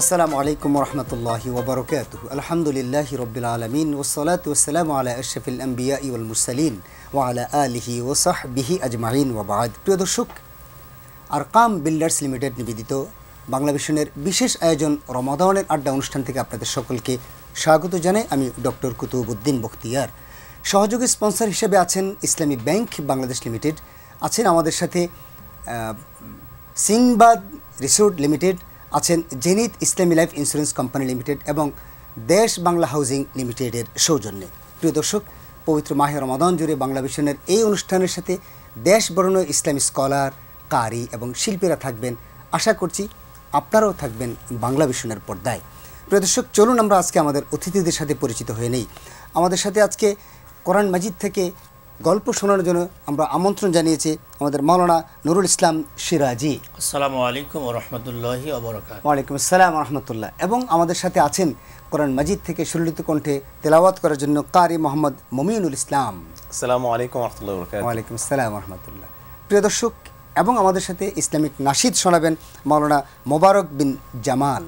আসসালামু আলাইকুম ওরহমতুল্লাহি ওবরকাতুহু। আলহামদুলিল্লাহি রব্বিল আলামিন ওয়াসসালাতু ওয়াসসালামু আলা আশরাফিল আমবিয়া ওয়াল মুরসালিন ওয়া আলা আলিহি ওয়া সাহবিহি আজমাইন ওয়া বা'দ। প্রিয় দর্শক, আরকাম বিল্ডার্স লিমিটেড নিবেদিত বাংলা ভিশনের বিশেষ আয়োজন রমাদানের আড্ডা অনুষ্ঠান থেকে আপনাদের সকলকে স্বাগত জানাই। আমি ডক্টর কুতুবউদ্দিন বখতিয়ার। সহযোগী স্পন্সর হিসেবে আছেন ইসলামী ব্যাংক বাংলাদেশ লিমিটেড, আছেন আমাদের সাথে সিংবাদ রিসোর্ট লিমিটেড, আছেন জেনিত ইসলামী লাইফ ইন্স্যুরেন্স কোম্পানি লিমিটেড এবং দেশ বাংলা হাউজিং লিমিটেডের সৌজন্যে। প্রিয় দর্শক, পবিত্র মাহে রমাদান জুড়ে বাংলা ভিশনের এই অনুষ্ঠানের সাথে দেশ বরণ্য ইসলামী স্কলার, কারি এবং শিল্পীরা থাকবেন। আশা করছি আপনারাও থাকবেন বাংলা ভিশনের পর্দায়। প্রিয় দর্শক, চলুন আমরা আজকে আমাদের অতিথিদের সাথে পরিচিত হয়ে নেই। আমাদের সাথে আজকে কোরআন মাজিদ থেকে গল্প শোনানোর জন্য আমরা আমন্ত্রণ জানিয়েছি আমাদের মাওলানা নুরুল ইসলাম সিরাজি। আসসালামু আলাইকুম ওয়া রাহমাতুল্লাহি ওয়া বারাকাতুহু। ওয়ালাইকুম আসসালাম ওয়া রাহমাতুল্লাহ। এবং আমাদের সাথে আছেন কোরআন মাজিদ থেকে সুললিত কণ্ঠে তেলাওয়াত করার জন্য কারি মোহাম্মদ মুমিনুল ইসলাম। আসসালামু আলাইকুম ওয়া রাহমাতুল্লাহি ওয়া বারাকাতুহু। ওয়ালাইকুম আসসালাম ওয়া রাহমাতুল্লাহ। প্রিয় দর্শক, এবং আমাদের সাথে ইসলামিক নাশিদ শোনাবেন মাওলানা মোবারক বিন জামাল।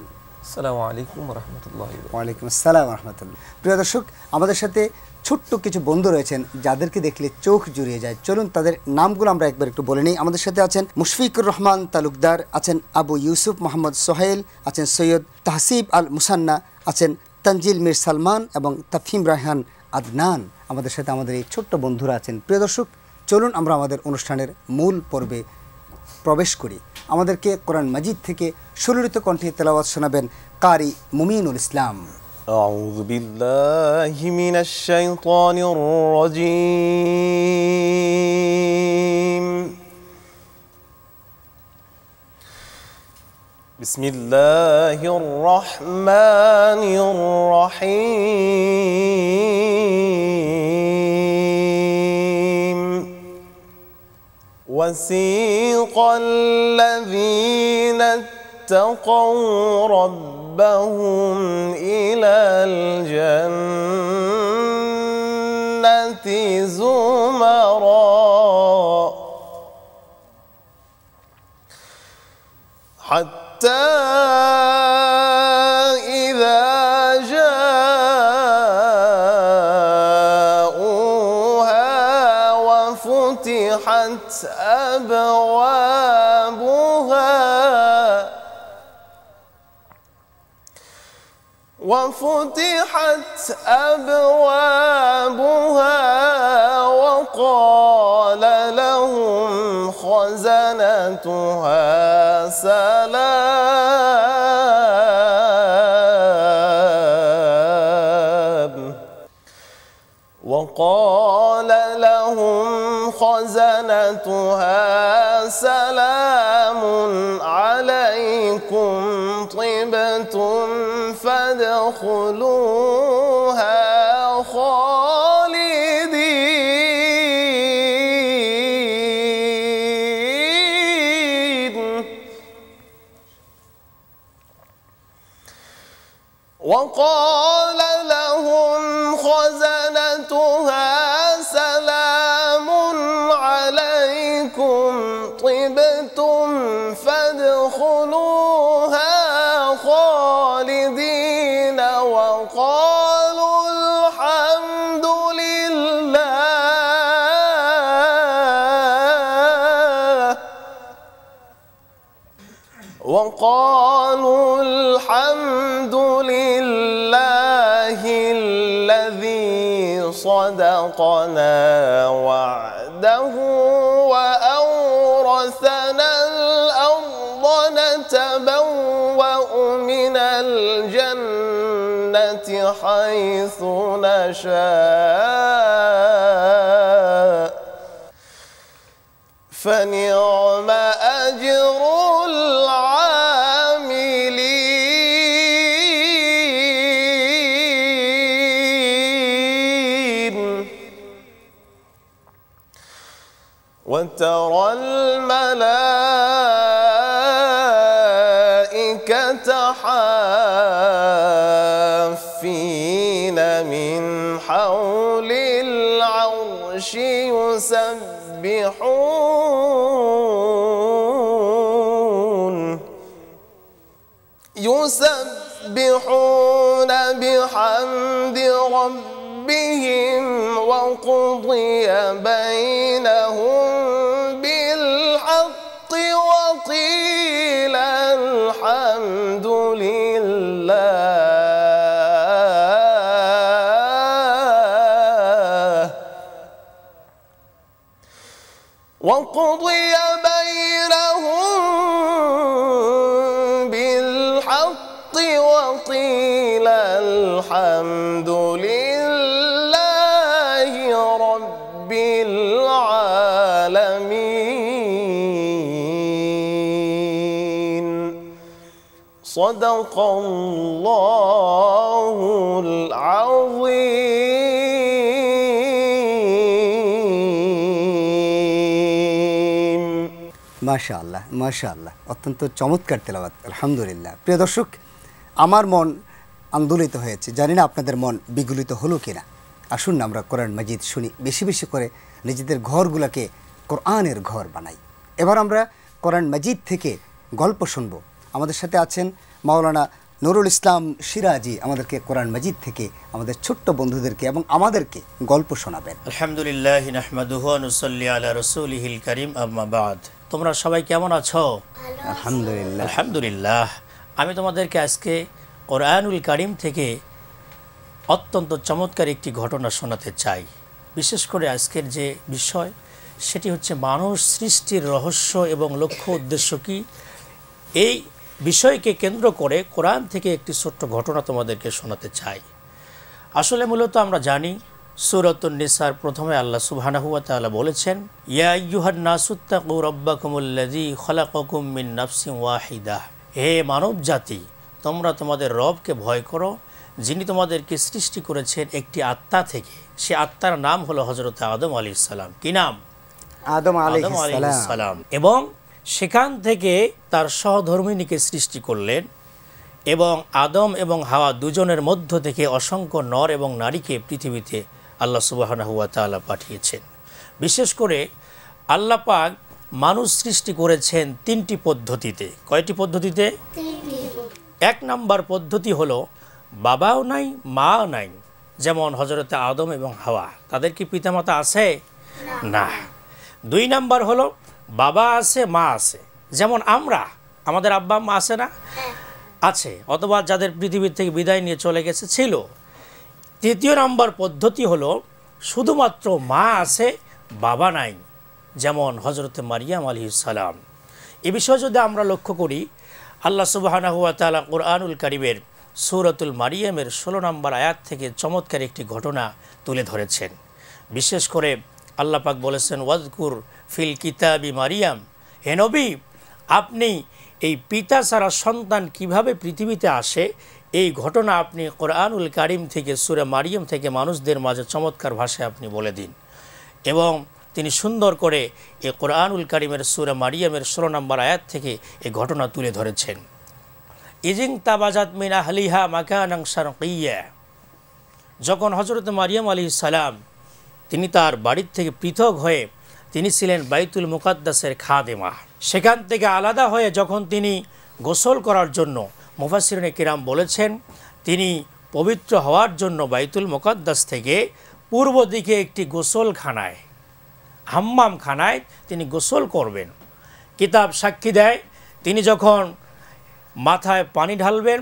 আসসালামু আলাইকুম ওয়া রাহমাতুল্লাহি ওয়া বারাকাতুহু। ওয়ালাইকুম আসসালাম ওয়া রাহমাতুল্লাহ। প্রিয় দর্শক, আমাদের সাথে ছোট্ট কিছু বন্ধু রয়েছেন যাদেরকে দেখলে চোখ জুড়িয়ে যায়। চলুন তাদের নামগুলো আমরা একবার একটু বলে নিই। আমাদের সাথে আছেন মুশফিকুর রহমান তালুকদার, আছেন আবু ইউসুফ মোহাম্মদ সোহেল, আছেন সৈয়দ তাহসিব আল মুসান্না, আছেন তানজিল মির সালমান এবং তাফহিম রায়হান আদনান। আমাদের সাথে আমাদের এই ছোট্ট বন্ধুরা আছেন। প্রিয় দর্শক, চলুন আমরা আমাদের অনুষ্ঠানের মূল পর্বে প্রবেশ করি। আমাদেরকে কোরআন মাজিদ থেকে সুললিত কণ্ঠে তেলাওয়াত শোনাবেন কারি মুমিনুল ইসলাম। أعوذ بالله من الشيطان الرجيم. بسم الله الرحمن الرحيم. وسيق الذين اتقوا ربهم إلى الجنة زمرا حتى إذا جاءوها وفتحت أبوابها وقال لهم خزنتها سلام عليكم طبتم فادخلوها خالدين. وقال لهم خزنتها سلام عليكم طبتم فادخلوها خالدين. وقالوا الحمد لله الذي صدقنا وعده وأورثنا الأرض نتبوأ من الجنة حيث نشاء فنعم أجر العاملين. وترى الملائكة حافين من حول العرش يسبحون يسبحون بحمد ربهم وقضي بينهم بالحق وقيل الحمد لله وقضي بينهم بالحق وقيل الحمد لله رب العالمين صدق الله العظيم মাশাআল্লাহ মাশাআল্লাহ, অত্যন্ত চমৎকার তেলাওয়াত, আলহামদুলিল্লাহ। প্রিয় দর্শক, আমার মন আন্দোলিত হয়েছে, জানি না আপনাদের মন বিগলিত হলো কিনা। আসুন না আমরা কোরআন মাজিদ শুনি, বেশি বেশি করে নিজেদের ঘরগুলোকে কোরআনের ঘর বানাই। এবার আমরা কোরআন মাজিদ থেকে গল্প শুনব। আমাদের সাথে আছেন মাওলানা নুরুল ইসলাম সিরাজি, আমাদেরকে কোরআন মাজিদ থেকে আমাদের ছোট্ট বন্ধুদেরকে এবং আমাদেরকে গল্প শোনাবেন। আলহামদুলিল্লাহ নাহমাদুহু ওয়া নুসাল্লি আলা রাসূলিহিল কারীম, আম্মা বাদ। তোমরা সবাই কেমন আছো? আলহামদুলিল্লাহ। আলহামদুলিল্লাহ। আমি তোমাদেরকে আজকে কোরআনুল কারীম থেকে অত্যন্ত চমৎকার একটি ঘটনা শোনাতে চাই। বিশেষ করে আজকের যে বিষয়, সেটি হচ্ছে মানুষ সৃষ্টির রহস্য এবং লক্ষ্য উদ্দেশ্য কী। এই বিষয়কে কেন্দ্র করে কোরআন থেকে একটি ছোট্ট ঘটনা তোমাদেরকে শোনাতে চাই। আসলে মূলত আমরা জানি সূরাতুন নিসার প্রথমে আল্লাহ সুবহানাহু ওয়া তাআলা বলেছেন, ইয়া আইয়ুহান নাসুত্তাকু রাব্বাকুমুল্লাযী খালাকাকুম মিন নাফসিন ওয়াহিদাহ, হে মানব জাতি, তোমরা তোমাদের রবকে ভয় করো, যিনি তোমাদেরকে সৃষ্টি করেছেন একটি আত্মা থেকে। সে আত্মার নাম হলো হযরত আদম আলাইহিস সালাম। কি নাম? আদম আলাইহিস সালাম। এবং সেখান থেকে তার সহধর্মিণীকে সৃষ্টি করলেন এবং আদম এবং হাওয়া দুজনের মধ্য থেকে অসংখ্য নর এবং নারীকে পৃথিবীতে আল্লাহ সুবহানাহু ওয়া তাআলা পাঠিয়েছেন। বিশেষ করে আল্লাহ পাক মানুষ সৃষ্টি করেছেন তিনটি পদ্ধতিতে। কয়টি পদ্ধতিতে? এক নম্বর পদ্ধতি হলো বাবাও নাই মাও নাই, যেমন হযরতে আদম এবং হাওয়া, তাদের কি পিতামাতা আছে? না। দুই নাম্বার হলো বাবা আছে মা আছে, যেমন আমরা, আমাদের আব্বা মা আছে না? আছে, অথবা যাদের পৃথিবীর থেকে বিদায় নিয়ে চলে গেছে ছিল। তৃতীয় নম্বর পদ্ধতি হলো শুধুমাত্র মা আছে বাবা নাই, যেমন হযরতে মারিয়াম আলাইহিস সালাম। এ বিষয়ে যদি আমরা লক্ষ্য করি, আল্লাহ সুবহানাহু ওয়া তাআলা কুরআনুল কারীমের সূরাতুল মারিয়ামের 16 নম্বর আয়াত থেকে চমৎকার একটি ঘটনা তুলে ধরেছেন। বিশেষ করে আল্লাহ পাক বলেছেন, ওয়াজকুর ফিল কিতাবি মারিয়াম, হে নবী, আপনি এই পিতা ছাড়া সন্তান কিভাবে পৃথিবীতে আসে, এই ঘটনা আপনি কোরআনুল কারীম থেকে সূরা মারিয়াম থেকে মানুষদের মাঝে চমৎকার ভাষায় আপনি বলে দিন। এবং তিনি সুন্দর করে এই কোরআনুল কারীমের সূরা মারিয়ামের 16 নম্বর আয়াত থেকে এই ঘটনা তুলে ধরেছেন। ইজিং তাবাজাত মিন আহলিহা মাকানান শারকিয়্যা, যখন হযরত মারিয়াম আলাইহিস সালাম তিনি তার বাড়ির থেকে পৃথক হয়ে, তিনি ছিলেন বাইতুল মুকাদ্দাসের খাদেমা, সেখান থেকে আলাদা হয়ে যখন তিনি গোসল করার জন্য, মুফাসসিরিনে কিরাম বলেছেন, তিনি পবিত্র হওয়ার জন্য বাইতুল মুকাদ্দাস থেকে পূর্ব দিকে একটি গোসলখানায়, হাম্মামখানায় তিনি গোসল করবেন। কিতাব সাক্ষী দেয়, তিনি যখন মাথায় পানি ঢালবেন,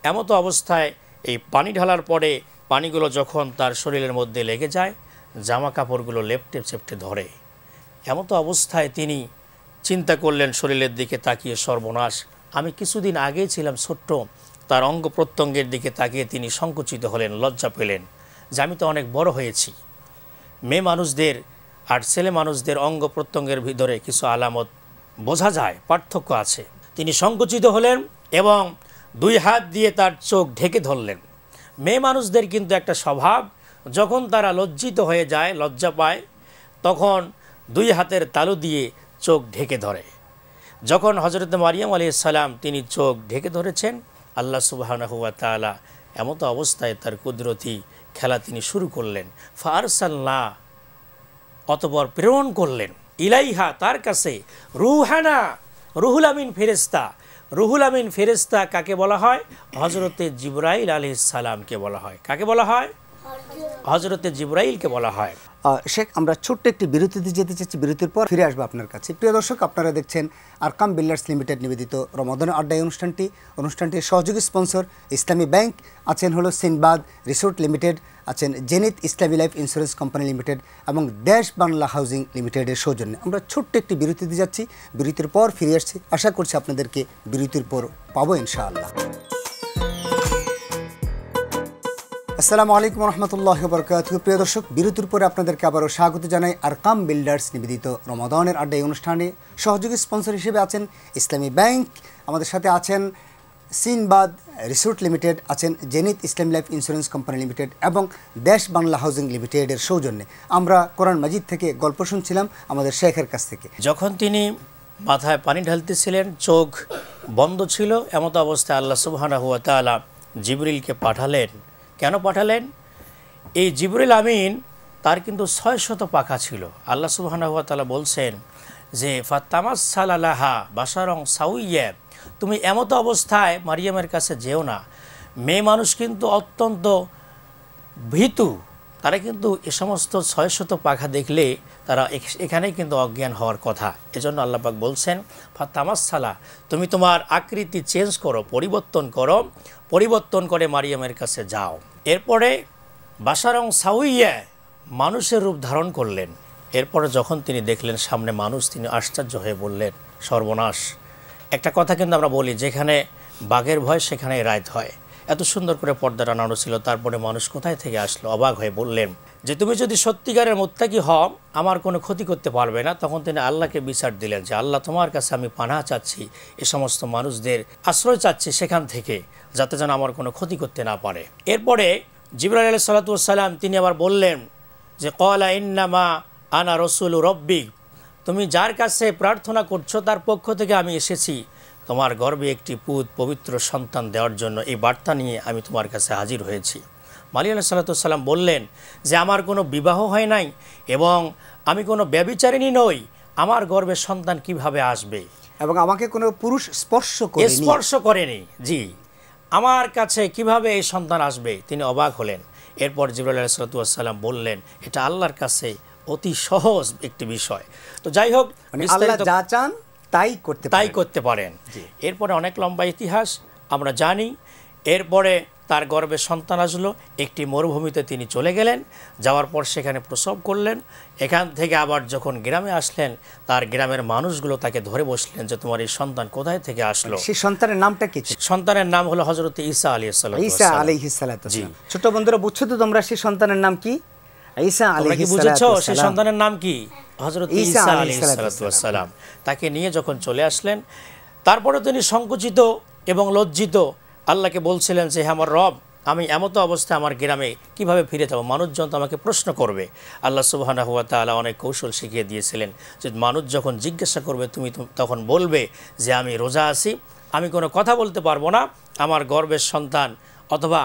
এমতো অবস্থায় এই পানি ঢালার পরে পানিগুলো যখন তার শরীরের মধ্যে লেগে যায়, জামা কাপড়গুলো লেপটে চেপটে ধরে। এমতো অবস্থায় তিনি চিন্তা করলেন শরীরের দিকে তাকিয়ে, সর্বনাশ, আমি কিছুদিন আগেই ছিলাম ছোট্ট। তার অঙ্গ প্রত্যঙ্গের দিকে তাকিয়ে তিনি সংকুচিত হলেন, লজ্জা পেলেন যে আমি তো অনেক বড় হয়েছি। মেয়ে মানুষদের আর ছেলে মানুষদের অঙ্গ প্রত্যঙ্গের ভিতরে কিছু আলামত বোঝা যায়, পার্থক্য আছে। তিনি সংকুচিত হলেন এবং দুই হাত দিয়ে তার চোখ ঢেকে ধরলেন। মেয়ে মানুষদের কিন্তু একটা স্বভাব, যখন তারা লজ্জিত হয়ে যায়, লজ্জা পায়, তখন দুই হাতের তালু দিয়ে চোখ ঢেকে ধরে। যখন হযরত মারিয়াম আলাইহিস সালাম তিনি চোখ ঢেকে ধরেছেন, আল্লাহ সুবহানাহু ওয়া তাআলা এমতো অবস্থায় তার কুদরতি খেলা তিনি শুরু করলেন। ফারসালনা, অতঃপর প্রেরণ করলেন, ইলাইহা, তার কাছে, রুহানা, রুহুল আমিন ফেরেশতা, রুহুল আমিন ফেরেশতা কাকে বলা হয়? হযরতে জিবরাইল আলাইহিস সালামকে বলা হয়। কাকে বলা হয়? হযরতে জিবরাইলকে বলা হয়। শেখ, আমরা ছোট্ট একটি বিরতিতে যেতে চাচ্ছি, বিরতির পর ফিরে আসবো আপনার কাছে। প্রিয় দর্শক, আপনারা দেখছেন আরকাম বিল্ডার্স লিমিটেড নিবেদিত রমাদানের আড্ডায় অনুষ্ঠানটির সহযোগী স্পন্সর ইসলামী ব্যাংক, আছেন হলো সিনবাদ রিসোর্ট লিমিটেড, আছেন জেনিত ইসলামী লাইফ ইন্স্যুরেন্স কোম্পানি লিমিটেড এবং দেশ বাংলা হাউজিং লিমিটেডের সৌজন্যে। আমরা ছোট্ট একটি বিরতিতে যাচ্ছি, বিরতির পর ফিরে আসছি। আশা করছি আপনাদেরকে বিরতির পর পাবো ইনশাআল্লাহ। আসসালামু আলাইকুম রহমতুল্লাহ বরকাতুহু। প্রিয় দর্শক, বিরতির পরে আপনাদেরকে আবারও স্বাগত জানাই আরকাম বিল্ডার্স নিবেদিত রমাদানের আড্ডায় অনুষ্ঠানে। সহযোগী স্পন্সর হিসেবে আছেন ইসলামী ব্যাংক, আমাদের সাথে আছেন সিনবাদ রিসোর্ট লিমিটেড, আছেন জেনিত ইসলামী লাইফ ইন্স্যুরেন্স কোম্পানি লিমিটেড এবং দেশ বাংলা হাউজিং লিমিটেডের সৌজন্যে। আমরা কোরআন মাজিদ থেকে গল্প শুনছিলাম আমাদের শেখের কাছ থেকে। যখন তিনি মাথায় পানি ঢালতেছিলেন, চোখ বন্ধ ছিল, এমত অবস্থায় আল্লাহ সুবহানাহু ওয়া তাআলা জিবরিলকে পাঠালেন। কেন পাঠালেন? এই জিবরিল আমিন তার কিন্তু 600 পাখা ছিল। আল্লাহ সুবহানাহু ওয়া তাআলা বলছেন যে ফাতামাসসালা লাহা বাশারন সাউইয়া, তুমি এমত অবস্থায় মারিয়ামের কাছে যেও না। মেয়ে মানুষ কিন্তু অত্যন্ত ভীতু, তারা কিন্তু এ সমস্ত 600 পাখা দেখলে তারা এখানেই কিন্তু অজ্ঞান হওয়ার কথা। এজন্য আল্লাহ পাক বলছেন ফাতামাসসালা, তুমি তোমার আকৃতি চেঞ্জ করো, পরিবর্তন করে মারিয়ামের কাছে যাও। এরপরে বাশারং সাউইয়া, মানুষের রূপ ধারণ করলেন। এরপরে যখন তিনি দেখলেন সামনে মানুষ, তিনি আশ্চর্য হয়ে বললেন সর্বনাশ। একটা কথা কিন্তু আমরা বলি, যেখানে বাঘের ভয় সেখানে রাত হয়। এত সুন্দর করে পর্দা টানানো ছিল, তারপরে মানুষ কোথায় থেকে আসলো? অবাক হয়ে বললেন যে তুমি যদি সত্যিকারের মুত্তাকি হও আমার কোনো ক্ষতি করতে পারবে না। তখন তিনি আল্লাহকে বিচার দিলেন যে আল্লাহ, তোমার কাছে আমি পানাহ চাচ্ছি, এ সমস্ত মানুষদের আশ্রয় চাচ্ছি সেখান থেকে, যাতে যেন আমার কোনো ক্ষতি করতে না পারে। এরপরে জিবরাইল আলাইহিস সালাতু ওয়াস সালাম তিনি আবার বললেন যে ক্বালা ইন্নামা আনা রাসূলু রাব্বিক, তুমি যার কাছে প্রার্থনা করছো তার পক্ষ থেকে আমি এসেছি তোমার গর্ভে একটি পবিত্র সন্তান দেওয়ার জন্য। এই বার্তা নিয়ে আমি তোমার কাছে হাজির হয়েছি। মারিয়াম আলাইহিস সালাতু ওয়াস সালাম বললেন যে আমার কোনো বিবাহ হয় নাই এবং আমি কোনো ব্যভিচারিণী নই, আমার গর্ভে সন্তান কিভাবে আসবে? এবং আমাকে কোনো পুরুষ স্পর্শ করেনি। জি, আমার কাছে কিভাবে এই সন্তান আসবে? তিনি অবাক হলেন। এরপর জিবরাইল আলাইহিস সালাতু ওয়াস সালাম বললেন এটা আল্লাহর কাছে অতি সহজ একটি বিষয়। তো যাই হোক, আল্লাহ যা চান তাই করতে পারেন। এরপরে অনেক লম্বা ইতিহাস আমরা জানি। এরপরে তার গর্ভে সন্তান আসলো, একটি মরুভূমিতে তিনি চলে গেলেন, যাওয়ার পর সেখানে প্রসব করলেন। এখান থেকে আবার যখন গ্রামে আসলেন, তার গ্রামের মানুষগুলো তাকে ধরে বসলেন যে তোমার এই সন্তান কোথায় থেকে আসলো? সেই সন্তানের নামটা কি? সন্তানের নাম হলো হযরত ঈসা আলাইহিস সালাম। জি, ছোট বন্ধুরা, বুঝছো তো তোমরা সেই সন্তানের নাম কি? ঈসা আলাইহিস সালাম। সেই সন্তানের নাম কি? হযরত ঈসা আলাইহিস সালাম। তাকে নিয়ে যখন চলে আসলেন, তারপরে তিনি সংকুচিত এবং লজ্জিত আল্লাহকে বলছিলেন যে হে আমার রব, আমি এমত অবস্থায় আমার গ্রামে কিভাবে ফিরে যাব? মানুষজন তো আমাকে প্রশ্ন করবে। আল্লাহ সুবহানাহু ওয়া তাআলা অনেক কৌশল শিখিয়ে দিয়েছিলেন যে মানুষ যখন জিজ্ঞাসা করবে তুমি তখন বলবে যে আমি রোজা আছি, আমি কোনো কথা বলতে পারবো না, আমার গর্ভের সন্তান, অথবা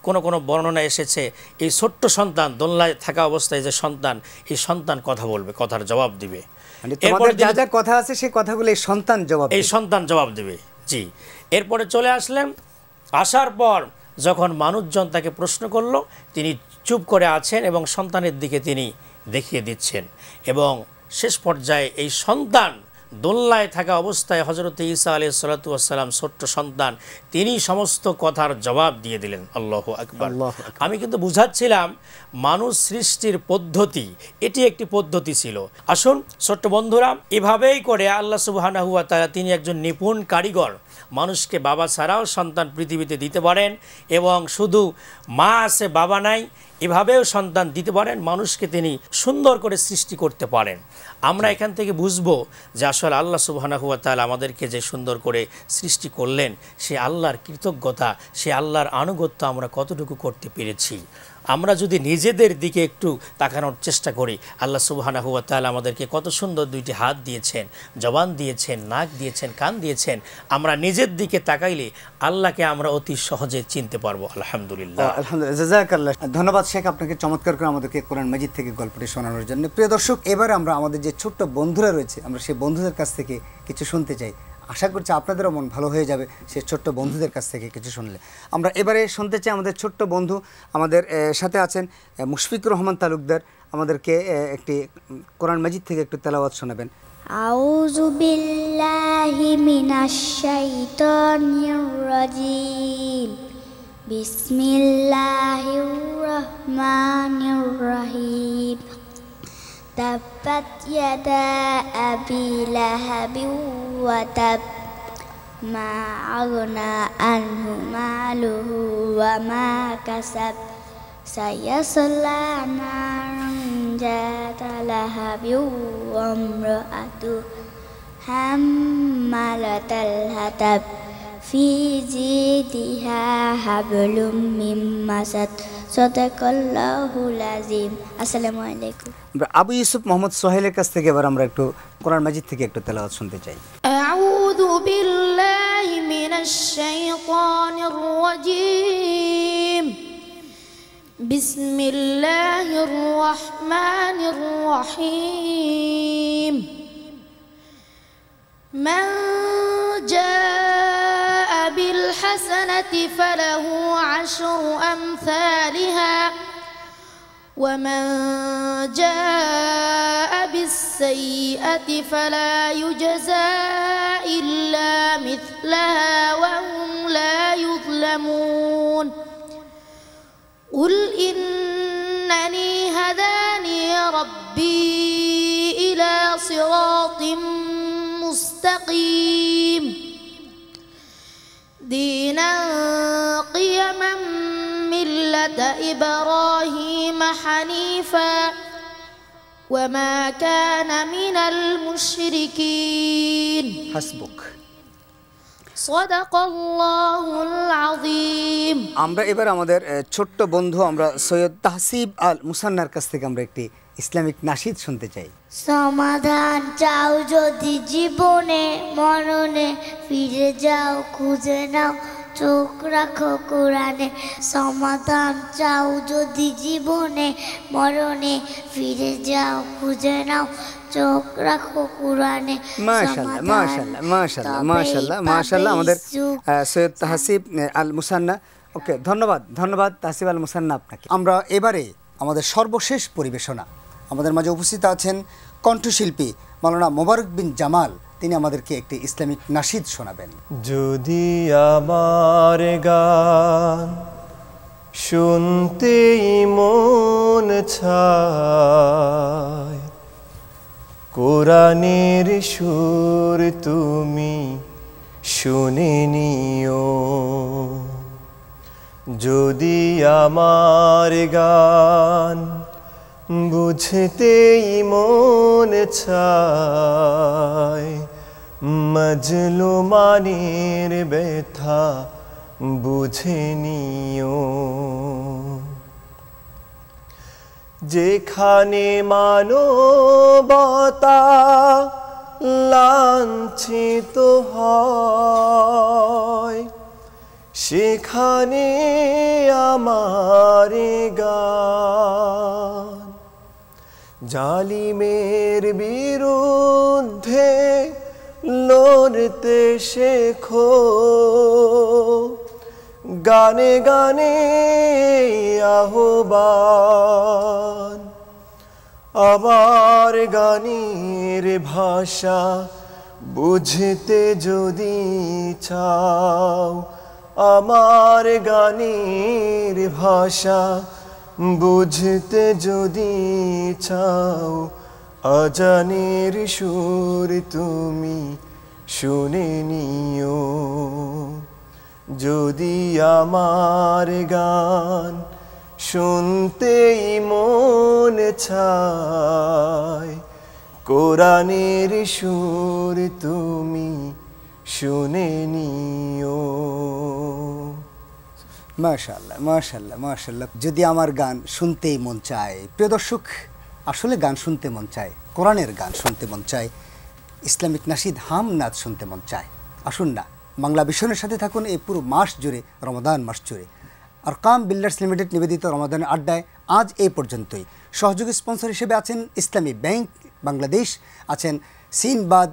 কোনো বর্ণনা এসেছে এই ছোট্ট সন্তান, দোলনায় থাকা অবস্থায় যে সন্তান, এই সন্তান কথা বলবে, কথার জবাব দিবে। এরপরে যা যা কথা আছে সেই কথাগুলো এই সন্তান জবাব দেবে। জি, এরপরে চলে আসলেন। আসার পর যখন মানুষজন তাকে প্রশ্ন করলো, তিনি চুপ করে আছেন এবং সন্তানের দিকে তিনি দেখিয়ে দিচ্ছেন। এবং শেষ পর্যায়ে এই সন্তান দোলনায় থাকা অবস্থায় হযরত ঈসা আলাইহিস সালাতু ওয়াস সালাম, ছোট্ট সন্তান, তিনি সমস্ত কথার জবাব দিয়ে দিলেন। আল্লাহু আকবার। আমি কিন্তু বুঝাচ্ছিলাম মানুষ সৃষ্টির পদ্ধতি, এটি একটি পদ্ধতি ছিল। আসুন ছোট্ট বন্ধুরা, এভাবেই করে আল্লাহ সুবহানাহু ওয়া তাআলা তিনি একজন নিপুণ কারিগর। মানুষকে বাবা ছাড়াও সন্তান পৃথিবীতে দিতে পারেন এবং শুধু মা আছে বাবা নাই, এভাবেও সন্তান দিতে পারেন। মানুষকে তিনি সুন্দর করে সৃষ্টি করতে পারেন। আমরা এখান থেকে বুঝবো যে আসলে আল্লাহ সুবহানাহু ওয়া তাআলা আমাদেরকে যে সুন্দর করে সৃষ্টি করলেন, সে আল্লাহর কৃতজ্ঞতা, সে আল্লাহর আনুগত্য আমরা কতটুকু করতে পেরেছি। আমরা যদি নিজেদের দিকে একটু তাকানোর চেষ্টা করি, আল্লাহ সুবহানাহু ওয়া তাআলা আমাদেরকে কত সুন্দর দুইটি হাত দিয়েছেন, জবান দিয়েছেন, নাক দিয়েছেন, কান দিয়েছেন। আমরা নিজের দিকে তাকাইলে আল্লাহকে আমরা অতি সহজে চিনতে পারবো। আলহামদুলিল্লাহ। জাযাকাল্লাহ। ধন্যবাদ শেখ আপনাকে, চমৎকার করে আমাদেরকে কোরআন মাজিদ থেকে গল্পটি শোনানোর জন্য। প্রিয় দর্শক, এবার আমরা আমাদের যে ছোট্ট বন্ধুরা রয়েছে, আমরা সেই বন্ধুদের কাছ থেকে কিছু শুনতে চাই। আশা করছি আপনাদেরও মন ভালো হয়ে যাবে সেই ছোট্ট বন্ধুদের কাছ থেকে কিছু শুনলে। আমরা এবারে শুনতে চাই আমাদের ছোট্ট বন্ধু আমাদের সাথে আছেন মুশফিকুর রহমান তালুকদার, আমাদেরকে একটি কোরআন মাজিদ থেকে একটু তেলাওয়াত শোনাবেন। আউযু বিল্লাহি মিনাশ শাইতানির রাজিম। বিসমিল্লাহির রহমানির রহিম। তাব্বাত ইয়াদা আবি লাহাবিন ওয়া তাব মা আগনা আনহু মালুহু ওয়া মা কাসাব সায়াসলা নারান যাতা লাহাবিন ওয়া ইমরাআতু হাম্মালাতাল হাতাব ফি জিদিহা হাবলুম মিন মাসাদ। সাদাকাল্লাহুল আযীম। আসসালামু আলাইকুম। আবু ইউসুফ মোহাম্মদ সোহেলের কাছ থেকে এবার আমরা একটু কোরআন মাজিদ থেকে একটু তেলাওয়াত শুনতে চাই। আউযু বিল্লাহি মিনাশ শাইতানির রাজীম। বিসমিল্লাহির রহমানির রহিম। মান জাআ বিল হাসানাতি ফালাহু আশরু আমসালিহা ومن جاء بالسيئة فلا يجزى إلا مثلها وهم لا يظلمون. قل إنني هداني ربي إلى صراط مستقيم دينا قيما ملة إبراهيم حنيفا وما كان من المشركين. হাসবুক। صدق الله العظيم. আমরা এবার আমাদের ছোট্ট বন্ধু আমরা সৈয়দ তাহসিব আল মুসান্নার কাছ থেকে আমরা একটি ইসলামিক নাশিদ শুনতে চাই। সমাধান চাও যদি জীবনে মরণে, ফিরে যাও খুঁজে নাও চোখ রাখো কোরআনে। সমাধান চাও যদি জীবনে মরণে, ফিরে যাও খুঁজে নাও চোখ রাখো কোরআনে। মাশাআল্লাহ মাশাআল্লাহ মাশাআল্লাহ মাশাআল্লাহ মাশাআল্লাহ আমাদের সৈয়দ তাহসিব আল মুসান্না। ওকে, ধন্যবাদ ধন্যবাদ তাহসিব আল মুসান্না আপনাকে। আমরা এবারে আমাদের সর্বশেষ পরিবেশনা, আমাদের মাঝে উপস্থিত আছেন কণ্ঠশিল্পী মাওলানা মোবারক বিন জামাল, তিনি আমাদেরকে একটি ইসলামিক নাশিদ শোনাবেন। যদি আমার গান শুনতেই মন চায়, কোরআনের সুর তুমি শুনে নিও। যদি আমার গান বুঝতেই মন চায়, মজলুমানের ব্যথা বুঝে নিও। যেখানে মানবতা লাঞ্ছিত হয়, সেখানে আমার গান। জালিমের বিরুদ্ধে লড়তে শেখো, গানে গানে আহ্বান। আমার গানের ভাষা বুঝতে যদি চাও, আমার গানের ভাষা বুঝতে যদি চাও, আজানের সুর তুমি শুনে নিও। যদি আমার গান শুনতেই মন চায়, কোরআনের সুর তুমি শুনে নিও। মাশাআল্লাহ মাশাআল্লাহ মাশাআল্লাহ। যদি আমার গান শুনতেই মন চায়। প্রিয় দর্শক, আসলে গান শুনতে মন চায়, কোরআনের গান শুনতে মন চায়, ইসলামিক নাশিদ হাম নাচ শুনতে মন চায়। আসুন না, বাংলা ভিশনের সাথে থাকুন এই পুরো মাস জুড়ে, রমাদান মাস জুড়ে। আরকাম বিল্ডার্স লিমিটেড নিবেদিত রমাদানের আড্ডায় আজ এই পর্যন্তই। সহযোগী স্পন্সর হিসেবে আছেন ইসলামী ব্যাংক বাংলাদেশ, আছেন সিনবাদ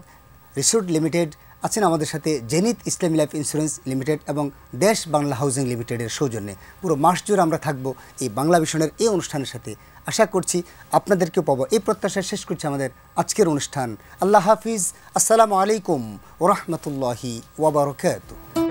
রিসোর্ট লিমিটেড, আছেন আমাদের সাথে জেনিত ইসলামী লাইফ ইন্স্যুরেন্স লিমিটেড এবং দেশ বাংলা হাউজিং লিমিটেডের সৌজন্যে। পুরো মাস জুড়ে আমরা থাকবো এই বাংলা ভিশনের এই অনুষ্ঠানের সাথে। আশা করছি আপনাদেরকেও পাবো, এই প্রত্যাশা শেষ করছি আমাদের আজকের অনুষ্ঠান। আল্লাহ হাফিজ। আসসালামু আলাইকুম ওয়া রাহমাতুল্লাহি ওয়া বারাকাতুহু।